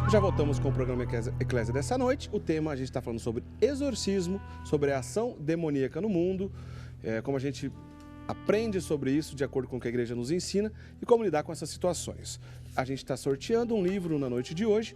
Já voltamos com o programa Eclésia dessa noite. O tema, a gente está falando sobre exorcismo, sobre a ação demoníaca no mundo, como a gente aprende sobre isso de acordo com o que a igreja nos ensina e como lidar com essas situações. A gente está sorteando um livro na noite de hoje,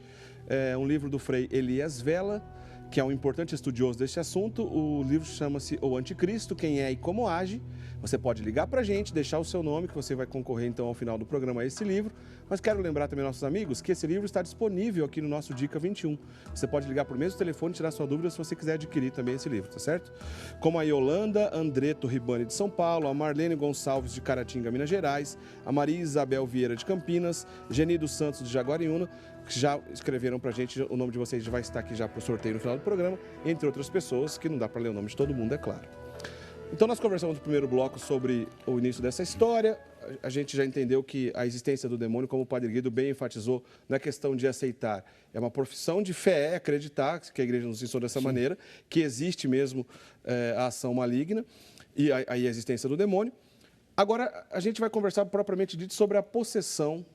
um livro do Frei Elias Vela, que é um importante estudioso deste assunto. O livro chama-se O Anticristo, Quem é e Como Age. Você pode ligar para a gente, deixar o seu nome, que você vai concorrer então ao final do programa a esse livro. Mas quero lembrar também aos nossos amigos que esse livro está disponível aqui no nosso Dica 21. Você pode ligar por mesmo telefone e tirar sua dúvida se você quiser adquirir também esse livro, tá certo? Como a Yolanda Andreto Ribani de São Paulo, a Marlene Gonçalves de Caratinga, Minas Gerais, a Maria Isabel Vieira de Campinas, Geni dos Santos de Jaguariúna, que já escreveram pra gente, o nome de vocês já vai estar aqui já pro sorteio no final do programa, entre outras pessoas, que não dá para ler o nome de todo mundo, é claro. Então nós conversamos no primeiro bloco sobre o início dessa história. A gente já entendeu que a existência do demônio, como o Padre Guido bem enfatizou, não é questão de aceitar. É uma profissão de fé, acreditar, que a igreja nos ensinou dessa maneira, que existe mesmo a ação maligna e a existência do demônio. Agora, a gente vai conversar propriamente dito sobre a possessão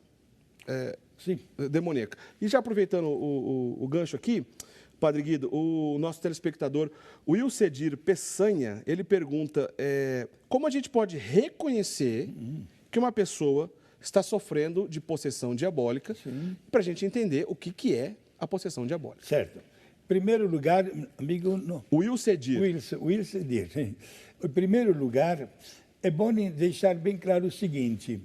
demoníaca. E já aproveitando o gancho aqui, Padre Guido, o nosso telespectador, o Wilcedir Peçanha, ele pergunta como a gente pode reconhecer que uma pessoa está sofrendo de possessão diabólica, para a gente entender o que é a possessão diabólica. Certo. Em primeiro lugar, amigo, não. Wilcedir. Wilcedir. Em primeiro lugar, é bom deixar bem claro o seguinte: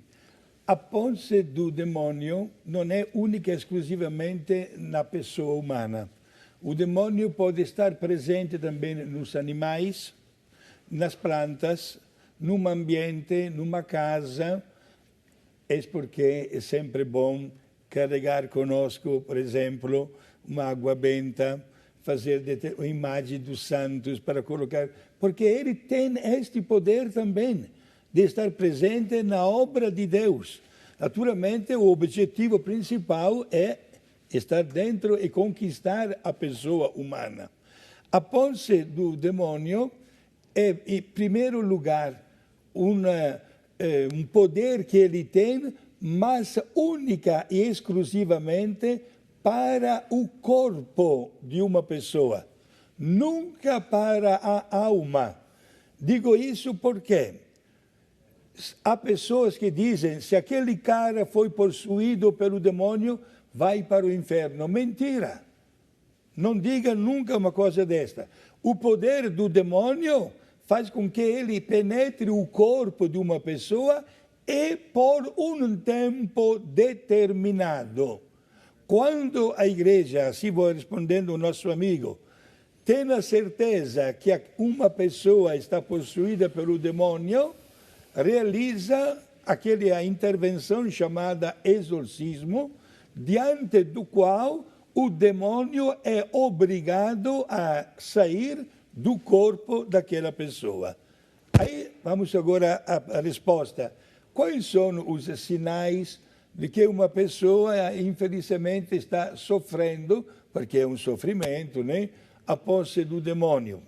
a posse do demônio não é única e exclusivamente na pessoa humana. O demônio pode estar presente também nos animais, nas plantas, num ambiente, numa casa. É porque é sempre bom carregar conosco, por exemplo, uma água benta, fazer uma imagem dos santos para colocar, porque ele tem este poder também de estar presente na obra de Deus. Naturalmente, o objetivo principal é estar dentro e conquistar a pessoa humana. A posse do demônio é, em primeiro lugar, um poder que ele tem, mas única e exclusivamente para o corpo de uma pessoa, nunca para a alma. Digo isso porque há pessoas que dizem: se aquele cara foi possuído pelo demônio, vai para o inferno. Mentira! Não diga nunca uma coisa desta. O poder do demônio faz com que ele penetre o corpo de uma pessoa e por um tempo determinado. Quando a igreja, assim vou respondendo ao nosso amigo, tem a certeza que uma pessoa está possuída pelo demônio, realiza aquela intervenção chamada exorcismo, diante do qual o demônio é obrigado a sair do corpo daquela pessoa. Aí vamos agora à resposta. Quais são os sinais de que uma pessoa, infelizmente, está sofrendo, porque é um sofrimento, né? A posse do demônio.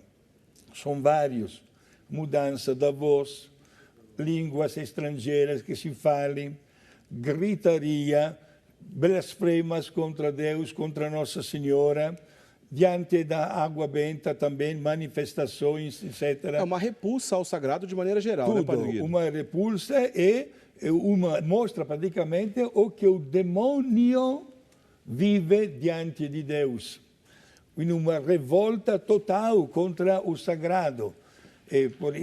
São vários. Mudança da voz, línguas estrangeiras que se falem, gritaria, blasfemas contra Deus, contra Nossa Senhora, diante da água benta também, manifestações, etc. É uma repulsa ao sagrado de maneira geral, tudo, né, Padre Guido? Uma repulsa e mostra praticamente o que o demônio vive diante de Deus. In uma revolta total contra o sagrado.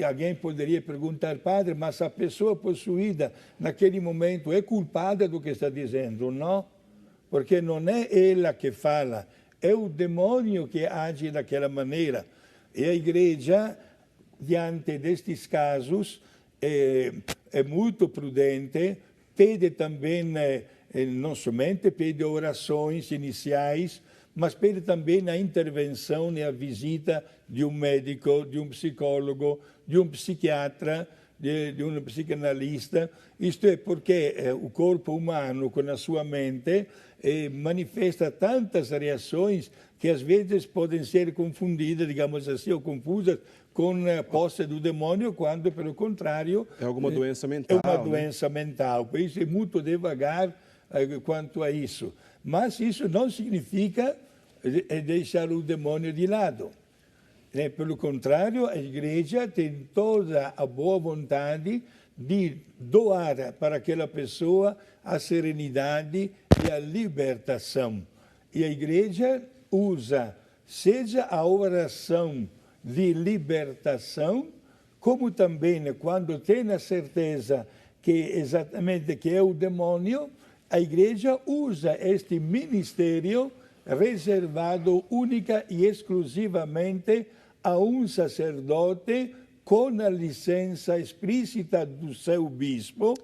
Alguém poderia perguntar: padre, mas a pessoa possuída naquele momento é culpada do que está dizendo? Não, porque não é ela que fala, é o demônio que age daquela maneira. E a igreja, diante destes casos, é muito prudente, pede também, não somente pede orações iniciais, mas pede também a intervenção e a visita de um médico, de um psicólogo, de um psiquiatra, de um psicanalista. Isto é porque o corpo humano, com a sua mente, manifesta tantas reações que às vezes podem ser confundidas, digamos assim, ou confusas com a posse do demônio, quando, pelo contrário... É alguma doença mental. É uma doença mental. Por isso é muito devagar quanto a isso. Mas isso não significa deixar o demônio de lado. Pelo contrário, a igreja tem toda a boa vontade de doar para aquela pessoa a serenidade e a libertação. E a igreja usa, seja a oração de libertação, como também quando tem a certeza que exatamente que é o demônio, a igreja usa este ministério reservado única e exclusivamente a um sacerdote com a licença explícita do seu bispo.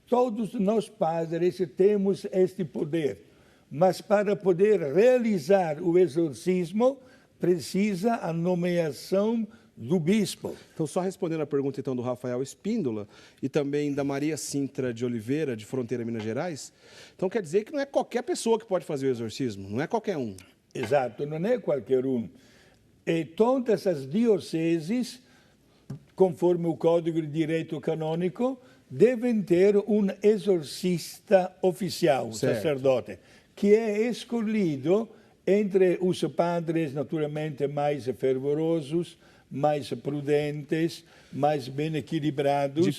Todos nós padres temos este poder, mas para poder realizar o exorcismo precisa a nomeação do bispo. Então, só respondendo a pergunta então do Rafael Espíndola e também da Maria Sintra de Oliveira, de Fronteira, Minas Gerais, então quer dizer que não é qualquer pessoa que pode fazer o exorcismo, não é qualquer um. Exato, não é qualquer um. E todas as dioceses, conforme o Código de Direito Canônico, devem ter um exorcista oficial, sacerdote, que é escolhido entre os padres, naturalmente, mais fervorosos, mais prudentes, mais bem equilibrados. De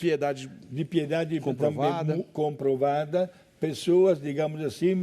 piedade comprovada. Comprovada. Pessoas, digamos assim,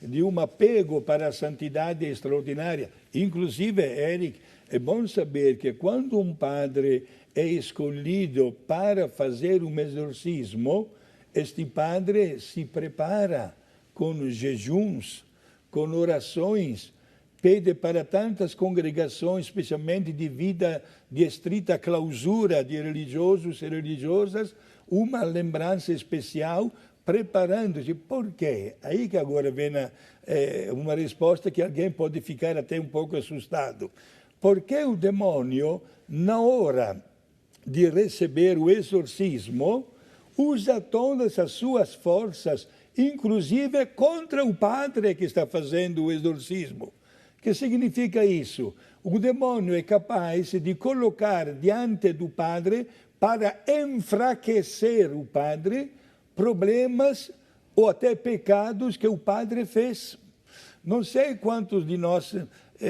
de um apego para a santidade extraordinária. Inclusive, Eric, é bom saber que quando um padre é escolhido para fazer um exorcismo, este padre se prepara com jejuns, com orações, pede para tantas congregações, especialmente de vida de estrita clausura de religiosos e religiosas, uma lembrança especial, preparando-se. Por quê? Aí que agora vem uma resposta que alguém pode ficar até um pouco assustado. Porque o demônio, na hora de receber o exorcismo, usa todas as suas forças, inclusive contra o padre que está fazendo o exorcismo. O que significa isso? O demônio é capaz de colocar diante do padre, para enfraquecer o padre, problemas ou até pecados que o padre fez. Não sei quantos de nós,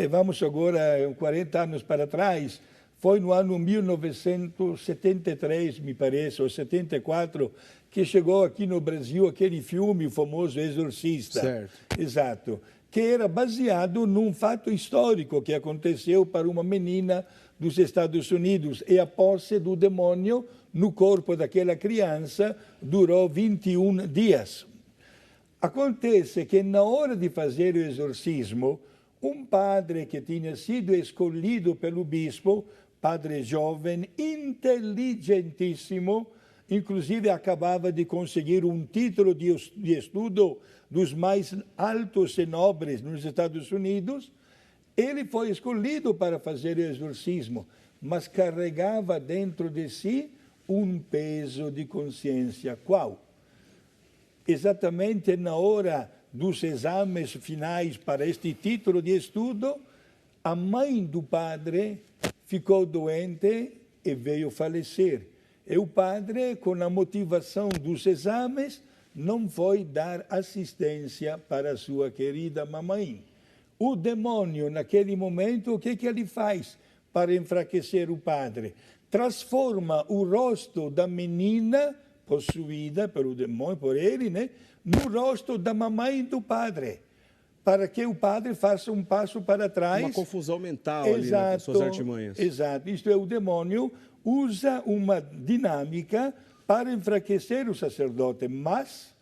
vamos agora 40 anos para trás, foi no ano 1973, me parece, ou 74, que chegou aqui no Brasil aquele filme famoso Exorcista. Certo. Exato. Que era baseado num fato histórico que aconteceu para uma menina dos Estados Unidos. E a posse do demônio no corpo daquela criança durou 21 dias. Acontece que na hora de fazer o exorcismo, um padre que tinha sido escolhido pelo bispo, padre jovem, inteligentíssimo, inclusive acabava de conseguir um título de estudo dos mais altos e nobres nos Estados Unidos, ele foi escolhido para fazer o exorcismo, mas carregava dentro de si um peso de consciência. Qual? Exatamente na hora dos exames finais para este título de estudo, a mãe do padre ficou doente e veio falecer. E o padre, com a motivação dos exames, não foi dar assistência para a sua querida mamãe. O demônio, naquele momento, o que ele faz para enfraquecer o padre? Transforma o rosto da menina, possuída pelo demônio, por ele, né, no rosto da mamãe do padre, para que o padre faça um passo para trás. Uma confusão mental ali, né, com suas artimanhas. Exato. Isto é, o demônio usa uma dinâmica para enfraquecer o sacerdote, mas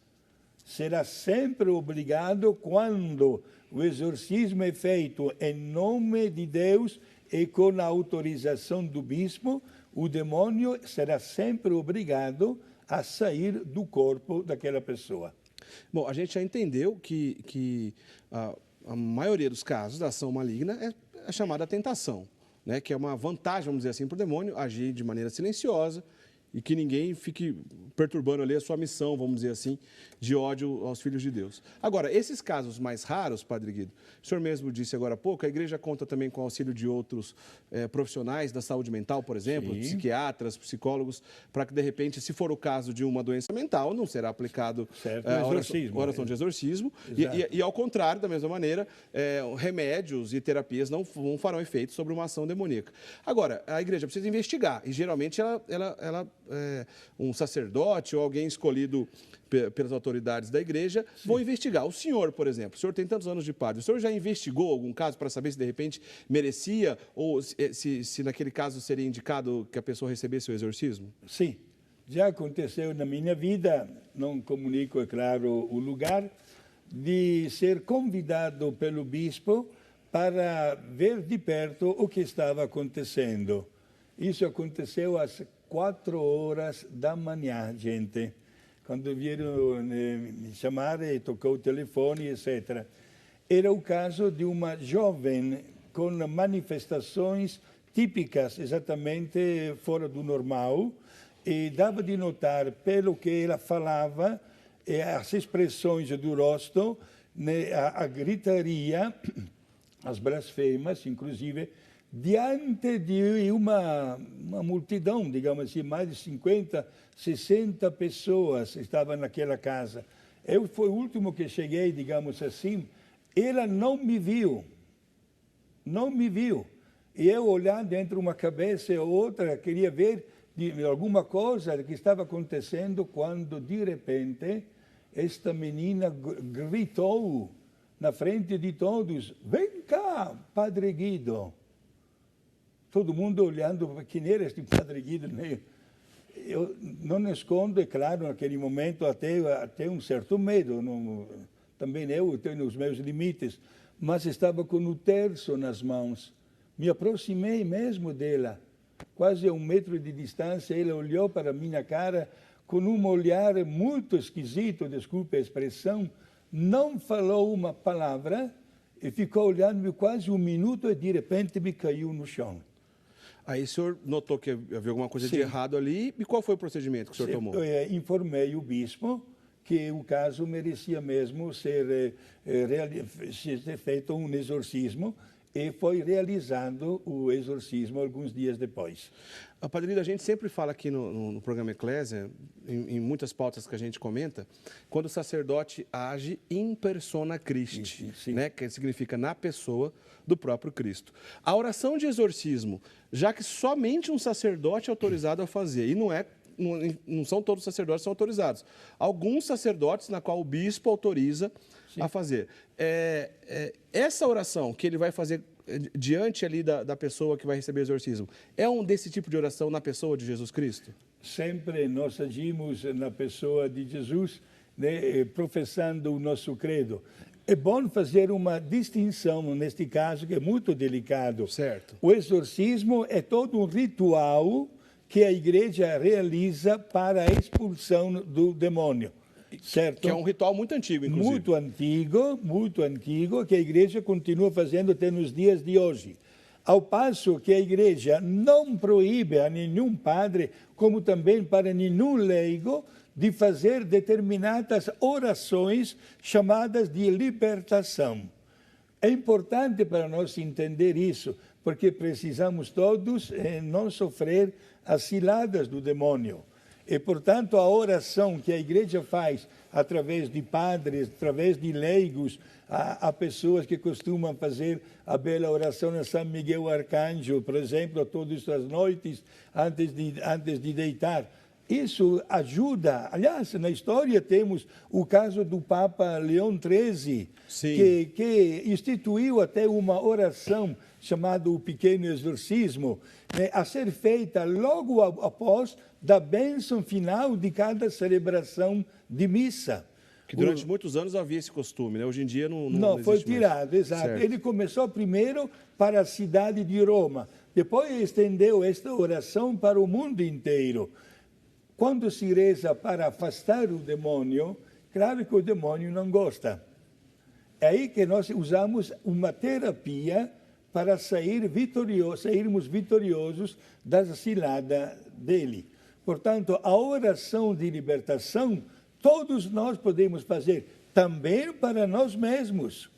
será sempre obrigado quando o exorcismo é feito em nome de Deus e com a autorização do bispo, o demônio será sempre obrigado a sair do corpo daquela pessoa. Bom, a gente já entendeu que a maioria dos casos da ação maligna é a chamada tentação, né? Que é uma vantagem, vamos dizer assim, para o demônio agir de maneira silenciosa e que ninguém fique perturbando ali a sua missão, vamos dizer assim, de ódio aos filhos de Deus. Agora, esses casos mais raros, Padre Guido, o senhor mesmo disse agora há pouco, a igreja conta também com o auxílio de outros profissionais da saúde mental, por exemplo, Sim. psiquiatras, psicólogos, para que, de repente, se for o caso de uma doença mental, não será aplicado oração de exorcismo. E, ao contrário, da mesma maneira, remédios e terapias não farão efeito sobre uma ação demoníaca. Agora, a igreja precisa investigar, e geralmente um sacerdote ou alguém escolhido pelas autoridades da igreja vão investigar. O senhor, por exemplo, o senhor tem tantos anos de padre, o senhor já investigou algum caso para saber se de repente merecia ou se naquele caso seria indicado que a pessoa recebesse o exorcismo? Sim, já aconteceu na minha vida, não comunico, é claro, o lugar, de ser convidado pelo bispo para ver de perto o que estava acontecendo. Isso aconteceu às 4 horas da manhã, gente. Quando vieram me chamar e tocou o telefone, etc. Era o caso de uma jovem com manifestações típicas, exatamente fora do normal, e dava de notar, pelo que ela falava, as expressões do rosto, a gritaria, as blasfemas, inclusive, diante de uma multidão, digamos assim, mais de 50, 60 pessoas estavam naquela casa. Eu fui o último que cheguei, digamos assim, ela não me viu. E eu olhando entre uma cabeça e outra, queria ver de alguma coisa que estava acontecendo, quando, de repente, esta menina gritou na frente de todos: "Vem cá, Padre Guido!" Todo mundo olhando para quem era este Padre Guido. Eu não escondo, é claro, naquele momento até um certo medo. Também eu tenho os meus limites, mas estava com o terço nas mãos. Me aproximei mesmo dela, quase a 1 metro de distância. Ela olhou para a minha cara com um olhar muito esquisito, desculpe a expressão, não falou uma palavra e ficou olhando-me quase 1 minuto e de repente me caiu no chão. Aí o senhor notou que havia alguma coisa de errado ali, e qual foi o procedimento que o senhor tomou? Eu informei o bispo que o caso merecia mesmo ser feito um exorcismo, e foi realizado o exorcismo alguns dias depois. Padre Guido, a gente sempre fala aqui no programa Eclésia, em muitas pautas que a gente comenta, quando o sacerdote age in persona Christi, né, que significa na pessoa do próprio Cristo. A oração de exorcismo, já que somente um sacerdote é autorizado a fazer, e não são todos os sacerdotes que são autorizados. Alguns sacerdotes na qual o bispo autoriza a fazer. Essa oração que ele vai fazer diante ali da pessoa que vai receber o exorcismo, é desse tipo de oração na pessoa de Jesus Cristo? Sempre nós agimos na pessoa de Jesus, né, professando o nosso credo. É bom fazer uma distinção neste caso, que é muito delicado. Certo. O exorcismo é todo um ritual que a igreja realiza para a expulsão do demônio. Certo? Que é um ritual muito antigo, inclusive. Muito antigo, que a igreja continua fazendo até nos dias de hoje. Ao passo que a igreja não proíbe a nenhum padre, como também para nenhum leigo, de fazer determinadas orações chamadas de libertação. É importante para nós entender isso, porque precisamos todos não sofrer as ciladas do demônio. E, portanto, a oração que a igreja faz através de padres, através de leigos, há pessoas que costumam fazer a bela oração a São Miguel Arcanjo, por exemplo, todas as noites antes de deitar. Isso ajuda. Aliás, na história temos o caso do Papa Leão XIII, que instituiu até uma oração chamada o Pequeno Exorcismo, né, a ser feita logo após da bênção final de cada celebração de missa. Que durante muitos anos havia esse costume, né? Hoje em dia não foi tirado, mais. Exato. Certo. Ele começou primeiro para a cidade de Roma, depois estendeu esta oração para o mundo inteiro. Quando se reza para afastar o demônio, claro que o demônio não gosta. É aí que nós usamos uma terapia para sairmos vitoriosos da cilada dele. Portanto, a oração de libertação, todos nós podemos fazer, também para nós mesmos,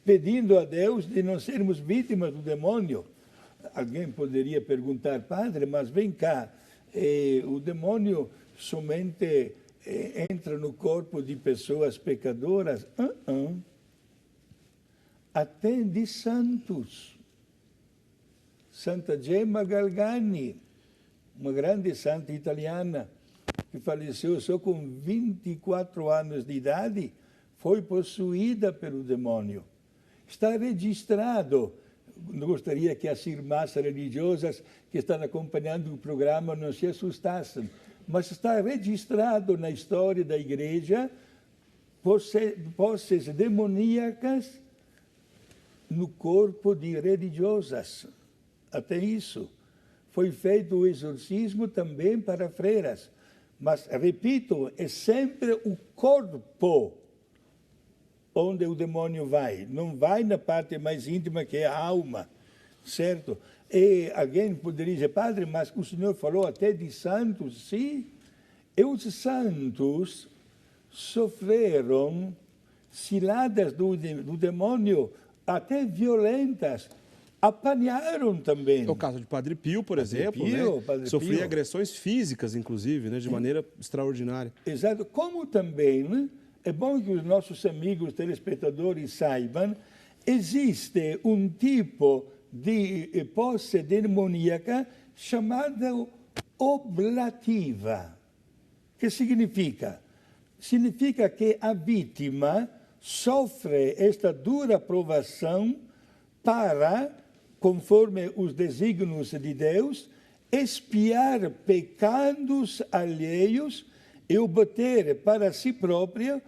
pedindo a Deus de não sermos vítimas do demônio. Alguém poderia perguntar, padre, mas vem cá, o demônio somente entra no corpo de pessoas pecadoras? Até de santos. Santa Gemma Galgani, uma grande santa italiana, que faleceu só com 24 anos de idade, foi possuída pelo demônio. Está registrado. Não gostaria que as irmãs religiosas que estão acompanhando o programa não se assustassem, mas está registrado na história da igreja posses demoníacas no corpo de religiosas. Até isso. Foi feito o exorcismo também para freiras. Mas, repito, é sempre o corpo onde o demônio vai. Não vai na parte mais íntima, que é a alma, certo? E alguém poderia dizer, padre, mas o senhor falou até de santos. Sim, e os santos sofreram ciladas do demônio, até violentas. Apanharam também. É o caso de Padre Pio, por exemplo, né? Sofria agressões físicas, inclusive, né? De maneira extraordinária. Exato. Como também, né? É bom que os nossos amigos telespectadores saibam, existe um tipo de posse demoníaca chamada oblativa. Que significa? Significa que a vítima sofre esta dura provação para, conforme os desígnios de Deus, expiar pecados alheios e obter para si própria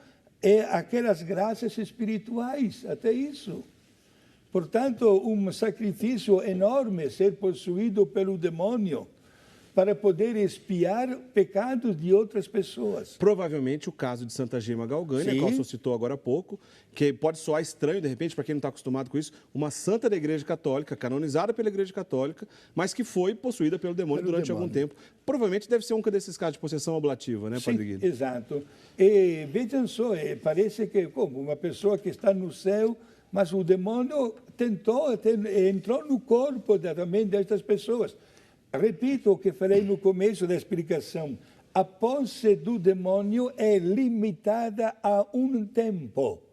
aquelas graças espirituais, até isso. Portanto, um sacrifício enorme ser possuído pelo demônio para poder expiar pecados de outras pessoas. Provavelmente o caso de Santa Gemma Galgani, a qual o senhor citou agora há pouco, que pode soar estranho, de repente, para quem não está acostumado com isso, uma santa da Igreja Católica, canonizada pela Igreja Católica, mas que foi possuída pelo demônio durante algum tempo. Provavelmente deve ser um desses casos de possessão oblativa, né, Padre Guido? Exato. E vejam só, parece que como uma pessoa que está no céu, mas o demônio entrou no corpo também destas pessoas. Repito o que falei no começo da explicação. A posse do demônio é limitada a um tempo,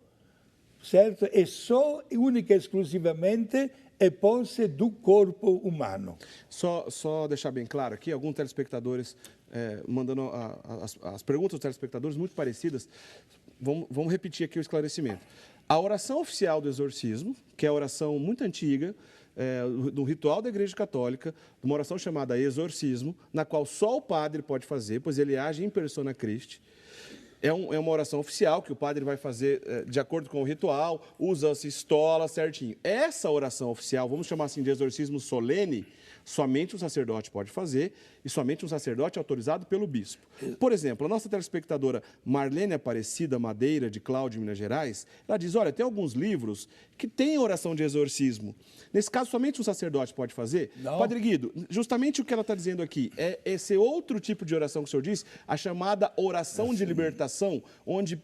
certo? E só, única e exclusivamente, é posse do corpo humano. Só deixar bem claro aqui, alguns telespectadores mandando as perguntas dos telespectadores muito parecidas. Vamos repetir aqui o esclarecimento. A oração oficial do exorcismo, que é a oração muito antiga, do ritual da Igreja Católica, uma oração chamada exorcismo, na qual só o padre pode fazer, pois ele age em persona Christi. É uma oração oficial que o padre vai fazer de acordo com o ritual, usa-se estola certinho. Essa oração oficial, vamos chamar assim de exorcismo solene, somente um sacerdote pode fazer e somente um sacerdote autorizado pelo bispo. Por exemplo, a nossa telespectadora Marlene Aparecida Madeira, de Cláudio, Minas Gerais, ela diz, olha, tem alguns livros que têm oração de exorcismo. Nesse caso, somente um sacerdote pode fazer? Não. Padre Guido, justamente o que ela está dizendo aqui é esse outro tipo de oração que o senhor disse, a chamada oração de libertação, onde,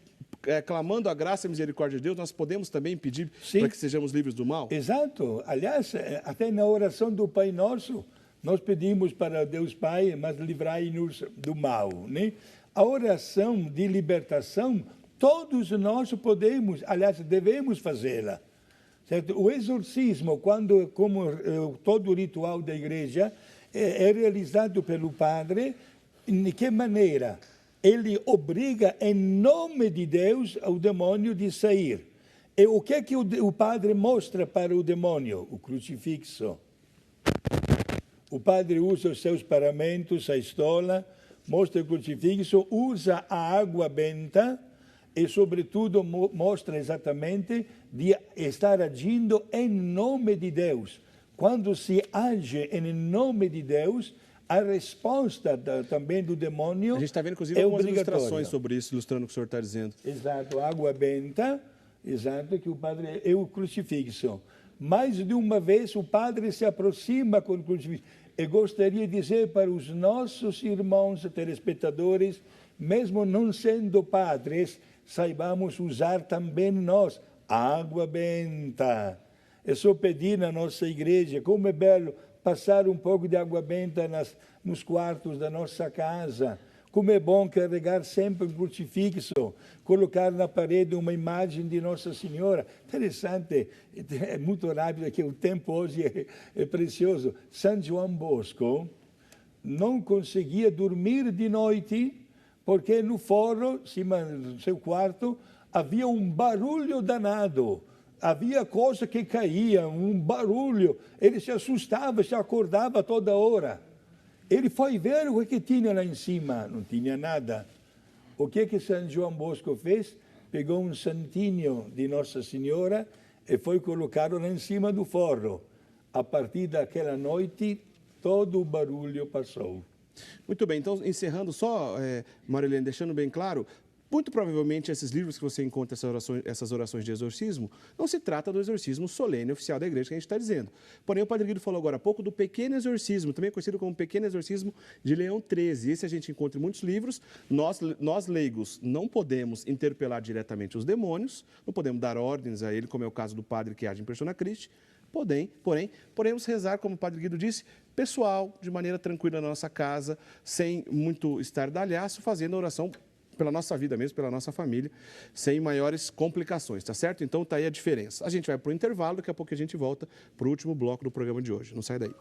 clamando a graça e a misericórdia de Deus, nós podemos também pedir para que sejamos livres do mal? Exato. Aliás, até na oração do Pai Nosso, nós pedimos para Deus Pai, mas livrai-nos do mal, né? A oração de libertação, todos nós podemos, aliás, devemos fazê-la. Certo? O exorcismo, como todo o ritual da igreja, é realizado pelo padre, de que maneira? Ele obriga, em nome de Deus, o demônio de sair. E o que é que o padre mostra para o demônio? O crucifixo. O padre usa os seus paramentos, a estola, mostra o crucifixo, usa a água benta e, sobretudo, mostra exatamente de estar agindo em nome de Deus. Quando se age em nome de Deus, a resposta também do demônio é obrigatória. A gente está vendo, inclusive, algumas ilustrações sobre isso, ilustrando o que o senhor está dizendo. Exato, água benta, exato, que o padre é o crucifixo. Mais de uma vez o padre se aproxima com o crucifixo. E gostaria de dizer para os nossos irmãos telespectadores, mesmo não sendo padres, saibamos usar também nós água benta. É só pedir na nossa igreja, como é belo passar um pouco de água benta nos quartos da nossa casa. Como é bom carregar sempre um crucifixo, colocar na parede uma imagem de Nossa Senhora. Interessante, é muito rápido, que o tempo hoje é precioso. São João Bosco não conseguia dormir de noite, porque no forro, cima do seu quarto, havia um barulho danado. Havia coisa que caía, um barulho. Ele se assustava, se acordava toda hora. Ele foi ver o que tinha lá em cima, não tinha nada. O que São João Bosco fez? Pegou um santinho de Nossa Senhora e foi colocado lá em cima do forro. A partir daquela noite, todo o barulho passou. Muito bem, então encerrando só, Marilene, deixando bem claro, muito provavelmente esses livros que você encontra, essas orações de exorcismo, não se trata do exorcismo solene oficial da igreja que a gente está dizendo. Porém, o Padre Guido falou agora há pouco do pequeno exorcismo, também conhecido como pequeno exorcismo de Leão XIII. Esse a gente encontra em muitos livros. Nós leigos não podemos interpelar diretamente os demônios, não podemos dar ordens a ele, como é o caso do padre que age em persona Christi. Porém, podemos rezar, como o Padre Guido disse, pessoal, de maneira tranquila na nossa casa, sem muito estardalhaço, fazendo a oração pela nossa vida mesmo, pela nossa família, sem maiores complicações, tá certo? Então tá aí a diferença. A gente vai para o intervalo, daqui a pouco a gente volta para o último bloco do programa de hoje. Não sai daí.